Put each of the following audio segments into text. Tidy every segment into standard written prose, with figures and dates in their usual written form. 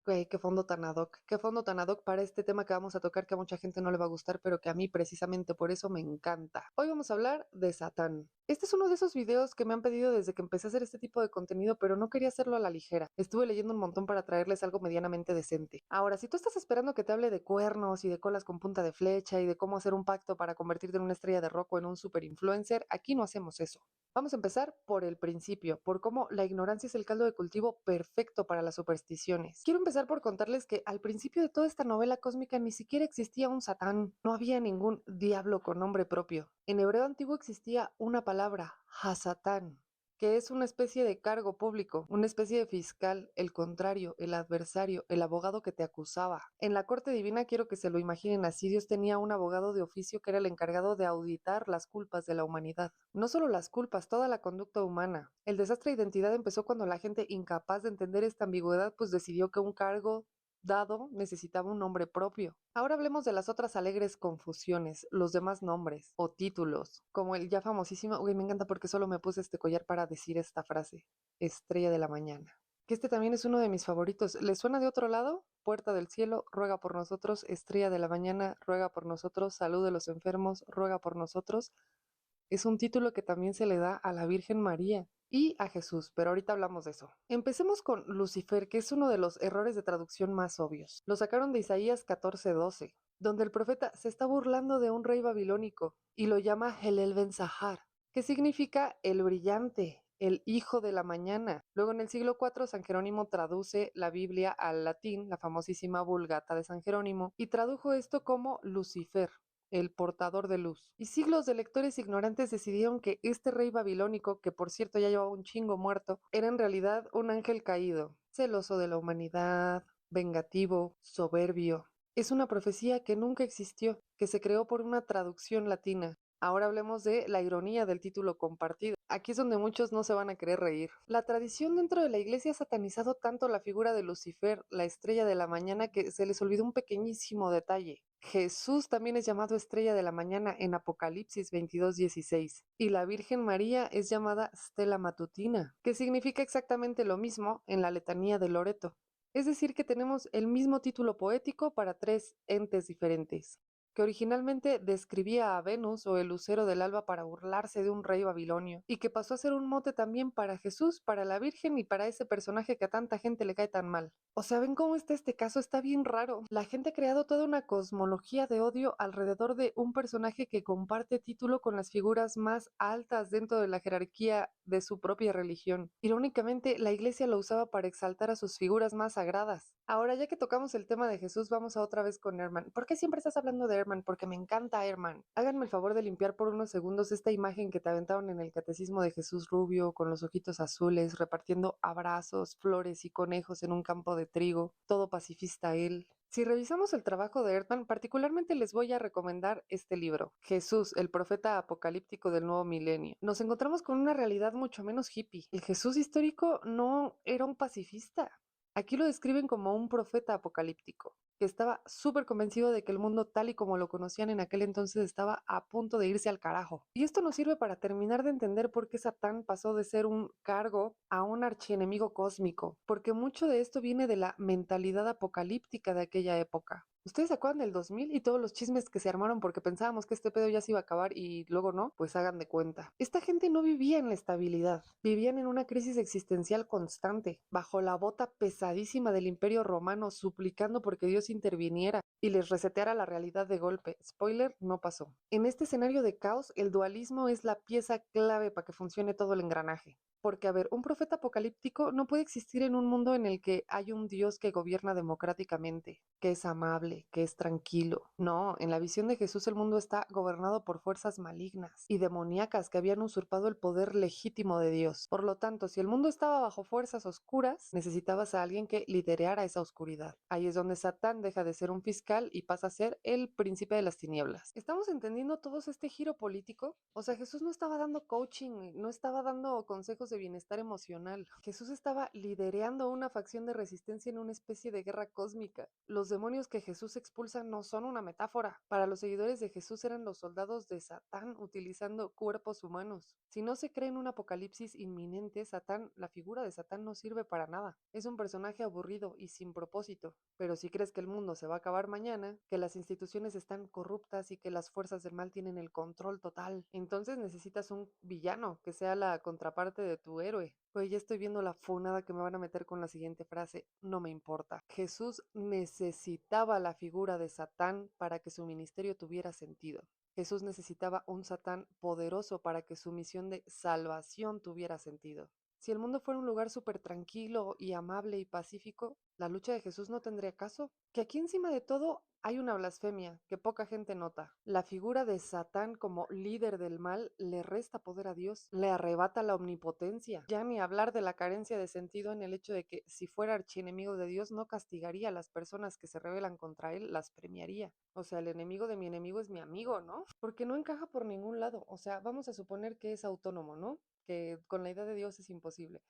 Güey, qué fondo tan ad hoc para este tema que vamos a tocar que a mucha gente no le va a gustar, pero que a mí precisamente por eso me encanta. Hoy vamos a hablar de Satán. Este es uno de esos videos que me han pedido desde que empecé a hacer este tipo de contenido, pero no quería hacerlo a la ligera. Estuve leyendo un montón para traerles algo medianamente decente. Ahora, si tú estás esperando que te hable de cuernos y de colas con punta de flecha y de cómo hacer un pacto para convertirte en una estrella de rock o en un super influencer, aquí no hacemos eso. Vamos a empezar por el principio, por cómo la ignorancia es el caldo de cultivo perfecto para las supersticiones. Quiero empezar por contarles que al principio de toda esta novela cósmica ni siquiera existía un Satán, no había ningún diablo con nombre propio. En hebreo antiguo existía una palabra, Hasatán, que es una especie de cargo público, una especie de fiscal, el contrario, el adversario, el abogado que te acusaba. En la corte divina quiero que se lo imaginen así, Dios tenía un abogado de oficio que era el encargado de auditar las culpas de la humanidad. No solo las culpas, toda la conducta humana. El desastre de identidad empezó cuando la gente, incapaz de entender esta ambigüedad, pues decidió que un cargo dado necesitaba un nombre propio. Ahora hablemos de las otras alegres confusiones, los demás nombres o títulos, como el ya famosísimo, uy, me encanta porque solo me puse este collar para decir esta frase, Estrella de la Mañana. Que este también es uno de mis favoritos. ¿Les suena de otro lado? Puerta del cielo, ruega por nosotros, Estrella de la Mañana, ruega por nosotros, salud de los enfermos, ruega por nosotros. Es un título que también se le da a la Virgen María y a Jesús, pero ahorita hablamos de eso. Empecemos con Lucifer, que es uno de los errores de traducción más obvios. Lo sacaron de Isaías 14:12, donde el profeta se está burlando de un rey babilónico y lo llama Helel Ben Sahar, que significa el brillante, el hijo de la mañana. Luego en el siglo IV San Jerónimo traduce la Biblia al latín, la famosísima Vulgata de San Jerónimo, y tradujo esto como Lucifer, el portador de luz. Y siglos de lectores ignorantes decidieron que este rey babilónico, que por cierto ya llevaba un chingo muerto, era en realidad un ángel caído, celoso de la humanidad, vengativo, soberbio. Es una profecía que nunca existió, que se creó por una traducción latina. Ahora hablemos de la ironía del título compartido. Aquí es donde muchos no se van a querer reír. La tradición dentro de la iglesia ha satanizado tanto la figura de Lucifer, la estrella de la mañana, que se les olvidó un pequeñísimo detalle. Jesús también es llamado estrella de la mañana en Apocalipsis 22:16 y la Virgen María es llamada Stella Matutina, que significa exactamente lo mismo en la letanía de Loreto. Es decir, que tenemos el mismo título poético para tres entes diferentes, que originalmente describía a Venus o el lucero del alba para burlarse de un rey babilonio, y que pasó a ser un mote también para Jesús, para la Virgen y para ese personaje que a tanta gente le cae tan mal. O sea, ¿ven cómo está este caso? Está bien raro. La gente ha creado toda una cosmología de odio alrededor de un personaje que comparte título con las figuras más altas dentro de la jerarquía de su propia religión. Irónicamente, la iglesia lo usaba para exaltar a sus figuras más sagradas. Ahora, ya que tocamos el tema de Jesús, vamos a otra vez con Herman. ¿Por qué siempre estás hablando de Herman? Porque me encanta Herman. Háganme el favor de limpiar por unos segundos esta imagen que te aventaron en el catecismo de Jesús rubio, con los ojitos azules, repartiendo abrazos, flores y conejos en un campo de trigo, todo pacifista él. Si revisamos el trabajo de Erdmann, particularmente les voy a recomendar este libro, Jesús, el profeta apocalíptico del nuevo milenio. Nos encontramos con una realidad mucho menos hippie. El Jesús histórico no era un pacifista. Aquí lo describen como un profeta apocalíptico, que estaba súper convencido de que el mundo tal y como lo conocían en aquel entonces estaba a punto de irse al carajo. Y esto nos sirve para terminar de entender por qué Satán pasó de ser un cargo a un archienemigo cósmico, porque mucho de esto viene de la mentalidad apocalíptica de aquella época. ¿Ustedes se acuerdan del 2000 y todos los chismes que se armaron porque pensábamos que este pedo ya se iba a acabar y luego no? Pues hagan de cuenta. Esta gente no vivía en la estabilidad, vivían en una crisis existencial constante, bajo la bota pesadísima del Imperio Romano, suplicando porque Dios interviniera y les reseteara la realidad de golpe. Spoiler, no pasó. En este escenario de caos, el dualismo es la pieza clave para que funcione todo el engranaje. Porque, a ver, un profeta apocalíptico no puede existir en un mundo en el que hay un Dios que gobierna democráticamente, que es amable, que es tranquilo. No, en la visión de Jesús el mundo está gobernado por fuerzas malignas y demoníacas que habían usurpado el poder legítimo de Dios. Por lo tanto, si el mundo estaba bajo fuerzas oscuras, necesitabas a alguien que liderara esa oscuridad. Ahí es donde Satán deja de ser un fiscal y pasa a ser el príncipe de las tinieblas. ¿Estamos entendiendo todos este giro político? O sea, Jesús no estaba dando coaching, no estaba dando consejos estados de bienestar emocional. Jesús estaba liderando una facción de resistencia en una especie de guerra cósmica. Los demonios que Jesús expulsa no son una metáfora. Para los seguidores de Jesús eran los soldados de Satán utilizando cuerpos humanos. Si no se cree en un apocalipsis inminente, Satán, la figura de Satán no sirve para nada. Es un personaje aburrido y sin propósito. Pero si crees que el mundo se va a acabar mañana, que las instituciones están corruptas y que las fuerzas del mal tienen el control total, entonces necesitas un villano que sea la contraparte de tu héroe. Pues ya estoy viendo la funada que me van a meter con la siguiente frase, no me importa. Jesús necesitaba la figura de Satán para que su ministerio tuviera sentido. Jesús necesitaba un Satán poderoso para que su misión de salvación tuviera sentido. Si el mundo fuera un lugar súper tranquilo y amable y pacífico, la lucha de Jesús no tendría caso. Que aquí encima de todo hay una blasfemia que poca gente nota. La figura de Satán como líder del mal le resta poder a Dios, le arrebata la omnipotencia. Ya ni hablar de la carencia de sentido en el hecho de que si fuera archienemigo de Dios no castigaría a las personas que se rebelan contra él, las premiaría. O sea, el enemigo de mi enemigo es mi amigo, ¿no? Porque no encaja por ningún lado. O sea, vamos a suponer que es autónomo, ¿no? Que con la idea de Dios es imposible.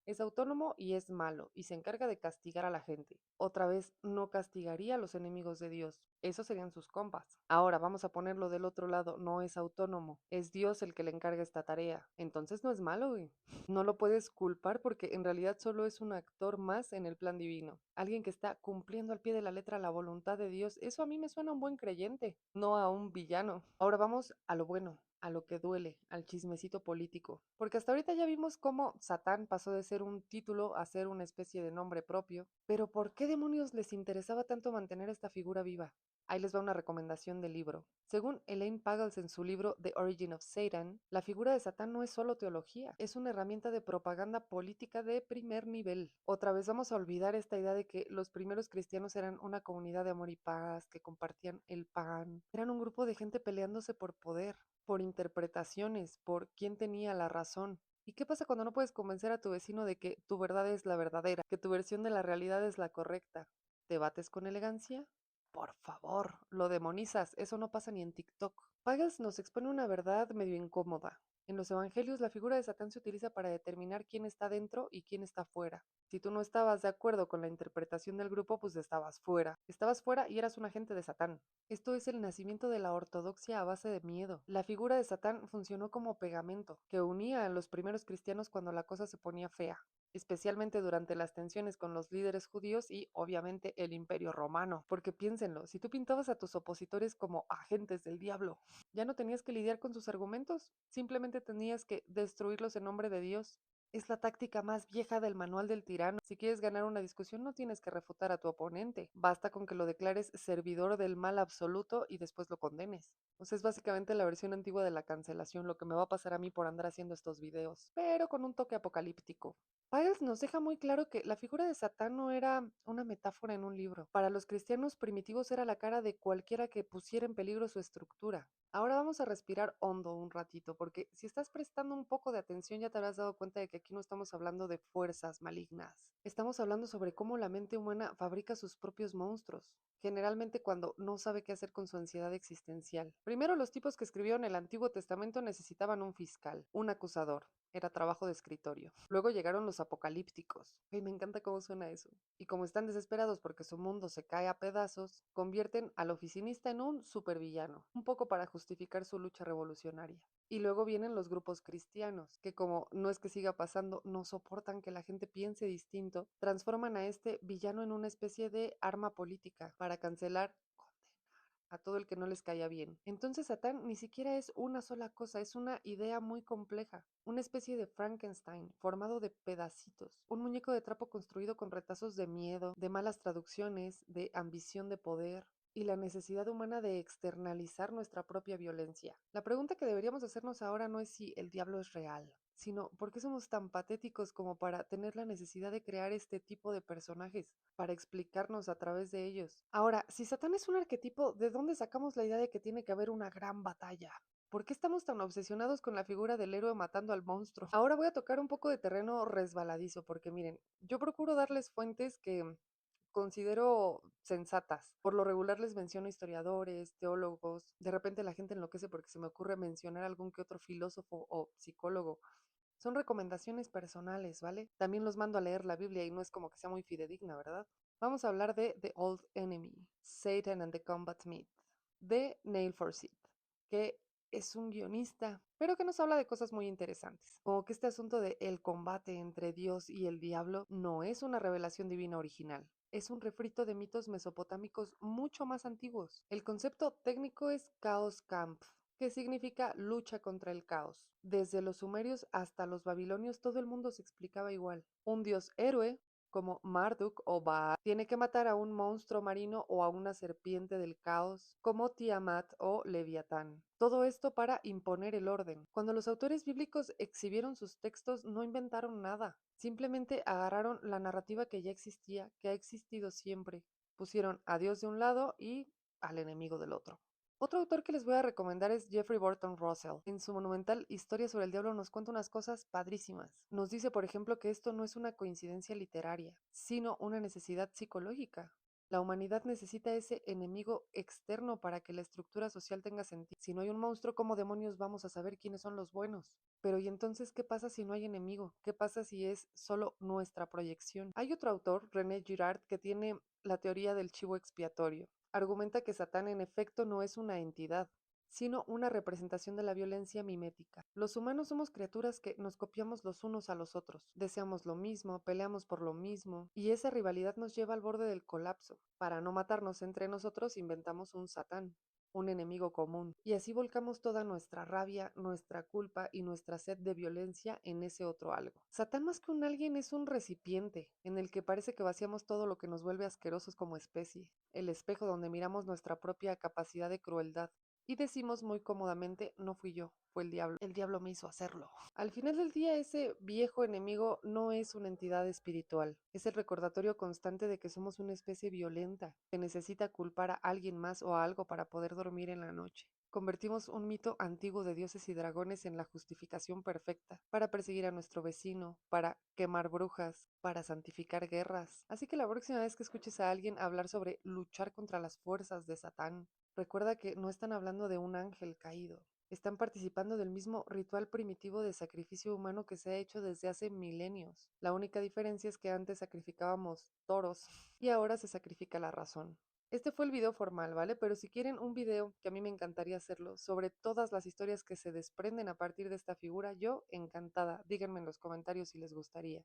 Es autónomo y es malo, y se encarga de castigar a la gente. Otra vez, no castigaría a los enemigos de Dios. Esos serían sus compas. Ahora vamos a ponerlo del otro lado, no es autónomo. Es Dios el que le encarga esta tarea. Entonces no es malo, güey. No lo puedes culpar porque en realidad solo es un actor más en el plan divino. Alguien que está cumpliendo al pie de la letra la voluntad de Dios. Eso a mí me suena a un buen creyente, no a un villano. Ahora vamos a lo bueno, a lo que duele, al chismecito político. Porque hasta ahorita ya vimos cómo Satán pasó de ser un título a ser una especie de nombre propio. Pero ¿por qué demonios les interesaba tanto mantener esta figura viva? Ahí les va una recomendación del libro. Según Elaine Pagels en su libro The Origin of Satan, la figura de Satán no es solo teología, es una herramienta de propaganda política de primer nivel. Otra vez vamos a olvidar esta idea de que los primeros cristianos eran una comunidad de amor y paz, que compartían el pan. Eran un grupo de gente peleándose por poder, por interpretaciones, por quién tenía la razón. ¿Y qué pasa cuando no puedes convencer a tu vecino de que tu verdad es la verdadera, que tu versión de la realidad es la correcta? ¿Te bates con elegancia? Por favor, lo demonizas, eso no pasa ni en TikTok. Pagels nos expone una verdad medio incómoda. En los evangelios la figura de Satán se utiliza para determinar quién está dentro y quién está fuera. Si tú no estabas de acuerdo con la interpretación del grupo, pues estabas fuera. Estabas fuera y eras un agente de Satán. Esto es el nacimiento de la ortodoxia a base de miedo. La figura de Satán funcionó como pegamento, que unía a los primeros cristianos cuando la cosa se ponía fea, especialmente durante las tensiones con los líderes judíos y obviamente el imperio romano. Porque piénsenlo, si tú pintabas a tus opositores como agentes del diablo, ya no tenías que lidiar con sus argumentos, simplemente tenías que destruirlos en nombre de Dios. Es la táctica más vieja del manual del tirano. Si quieres ganar una discusión no tienes que refutar a tu oponente. Basta con que lo declares servidor del mal absoluto y después lo condenes. O sea, es básicamente la versión antigua de la cancelación, lo que me va a pasar a mí por andar haciendo estos videos, pero con un toque apocalíptico. Piles nos deja muy claro que la figura de Satán no era una metáfora en un libro. Para los cristianos primitivos era la cara de cualquiera que pusiera en peligro su estructura. Ahora vamos a respirar hondo un ratito, porque si estás prestando un poco de atención ya te habrás dado cuenta de que aquí no estamos hablando de fuerzas malignas. Estamos hablando sobre cómo la mente humana fabrica sus propios monstruos, generalmente cuando no sabe qué hacer con su ansiedad existencial. Primero, los tipos que escribieron el Antiguo Testamento necesitaban un fiscal, un acusador. Era trabajo de escritorio. Luego llegaron los apocalípticos. Y me encanta cómo suena eso. Y como están desesperados porque su mundo se cae a pedazos, convierten al oficinista en un supervillano, un poco para justificar su lucha revolucionaria. Y luego vienen los grupos cristianos, que como no es que siga pasando, no soportan que la gente piense distinto, transforman a este villano en una especie de arma política para cancelar a todo el que no les caía bien. Entonces Satán ni siquiera es una sola cosa, es una idea muy compleja, una especie de Frankenstein formado de pedacitos, un muñeco de trapo construido con retazos de miedo, de malas traducciones, de ambición de poder y la necesidad humana de externalizar nuestra propia violencia. La pregunta que deberíamos hacernos ahora no es si el diablo es real, sino por qué somos tan patéticos como para tener la necesidad de crear este tipo de personajes, para explicarnos a través de ellos. Ahora, si Satán es un arquetipo, ¿de dónde sacamos la idea de que tiene que haber una gran batalla? ¿Por qué estamos tan obsesionados con la figura del héroe matando al monstruo? Ahora voy a tocar un poco de terreno resbaladizo, porque miren, yo procuro darles fuentes que considero sensatas. Por lo regular les menciono historiadores, teólogos, de repente la gente enloquece porque se me ocurre mencionar algún que otro filósofo o psicólogo, Son recomendaciones personales, ¿vale? También los mando a leer la Biblia y no es como que sea muy fidedigna, ¿verdad? Vamos a hablar de The Old Enemy, Satan and the Combat Myth, de Neil Forsyth, que es un guionista, pero que nos habla de cosas muy interesantes, como que este asunto de el combate entre Dios y el diablo no es una revelación divina original, es un refrito de mitos mesopotámicos mucho más antiguos. El concepto técnico es Chaos Camp, que significa lucha contra el caos. Desde los sumerios hasta los babilonios todo el mundo se explicaba igual. Un dios héroe, como Marduk o Baal, tiene que matar a un monstruo marino o a una serpiente del caos, como Tiamat o Leviatán. Todo esto para imponer el orden. Cuando los autores bíblicos exhibieron sus textos, no inventaron nada. Simplemente agarraron la narrativa que ya existía, que ha existido siempre. Pusieron a Dios de un lado y al enemigo del otro. Otro autor que les voy a recomendar es Jeffrey Burton Russell. En su monumental Historia sobre el Diablo nos cuenta unas cosas padrísimas. Nos dice, por ejemplo, que esto no es una coincidencia literaria, sino una necesidad psicológica. La humanidad necesita ese enemigo externo para que la estructura social tenga sentido. Si no hay un monstruo, ¿cómo demonios vamos a saber quiénes son los buenos? Pero ¿y entonces qué pasa si no hay enemigo? ¿Qué pasa si es solo nuestra proyección? Hay otro autor, René Girard, que tiene la teoría del chivo expiatorio. Argumenta que Satán en efecto no es una entidad, sino una representación de la violencia mimética. Los humanos somos criaturas que nos copiamos los unos a los otros, deseamos lo mismo, peleamos por lo mismo, y esa rivalidad nos lleva al borde del colapso. Para no matarnos entre nosotros inventamos un Satán, un enemigo común, y así volcamos toda nuestra rabia, nuestra culpa y nuestra sed de violencia en ese otro algo. Satán más que un alguien es un recipiente en el que parece que vaciamos todo lo que nos vuelve asquerosos como especie, el espejo donde miramos nuestra propia capacidad de crueldad. Y decimos muy cómodamente, no fui yo, fue el diablo me hizo hacerlo. Al final del día, ese viejo enemigo no es una entidad espiritual, es el recordatorio constante de que somos una especie violenta, que necesita culpar a alguien más o a algo para poder dormir en la noche. Convertimos un mito antiguo de dioses y dragones en la justificación perfecta para perseguir a nuestro vecino, para quemar brujas, para santificar guerras. Así que la próxima vez que escuches a alguien hablar sobre luchar contra las fuerzas de Satán, recuerda que no están hablando de un ángel caído. Están participando del mismo ritual primitivo de sacrificio humano que se ha hecho desde hace milenios. La única diferencia es que antes sacrificábamos toros y ahora se sacrifica la razón. Este fue el video formal, ¿vale? Pero si quieren un video, que a mí me encantaría hacerlo, sobre todas las historias que se desprenden a partir de esta figura, yo encantada. Díganme en los comentarios si les gustaría.